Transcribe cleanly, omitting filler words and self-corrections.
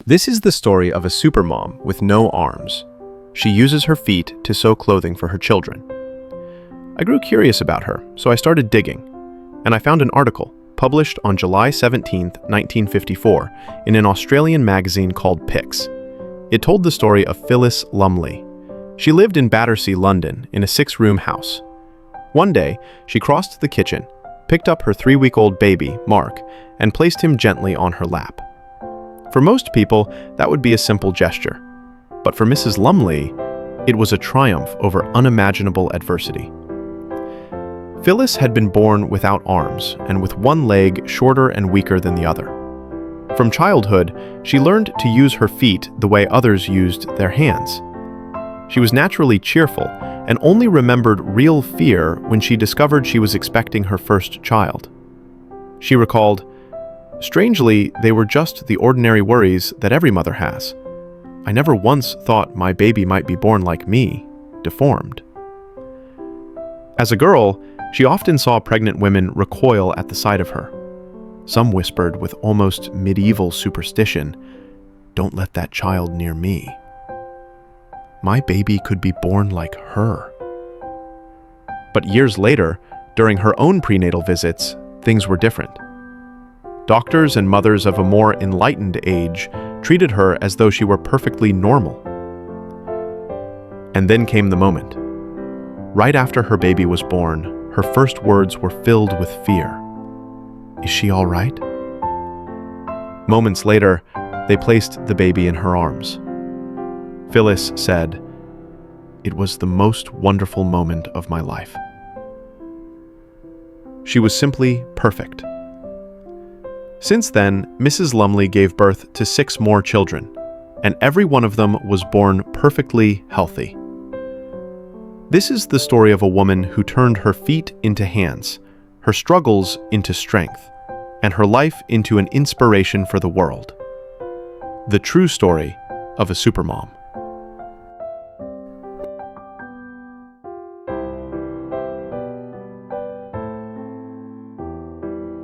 This is the story of a supermom with no arms. She uses her feet to sew clothing for her children. I grew curious about her, so I started digging, and I found an article published on July 17, 1954, in an Australian magazine called Pix. It told the story of Phyllis Lumley. She lived in Battersea, London, in a 6-room house. One day, she crossed the kitchen, picked up her 3-week-old baby, Mark, and placed him gently on her lap. For most people, that would be a simple gesture. But for Mrs. Lumley, it was a triumph over unimaginable adversity. Phyllis had been born without arms and with one leg shorter and weaker than the other. From childhood, she learned to use her feet the way others used their hands. She was naturally cheerful and only remembered real fear when she discovered she was expecting her first child. She recalled, "Strangely, they were just the ordinary worries that every mother has. I never once thought my baby might be born like me, deformed." As a girl, she often saw pregnant women recoil at the sight of her. Some whispered with almost medieval superstition, "Don't let that child near me. My baby could be born like her." But years later, during her own prenatal visits, things were different. Doctors and mothers of a more enlightened age treated her as though she were perfectly normal. And then came the moment. Right after her baby was born, her first words were filled with fear. "Is she all right?" Moments later, they placed the baby in her arms. Phyllis said, "It was the most wonderful moment of my life." She was simply perfect. Since then, Mrs. Lumley gave birth to 6 more children, and every one of them was born perfectly healthy. This is the story of a woman who turned her feet into hands, her struggles into strength, and her life into an inspiration for the world. The true story of a supermom.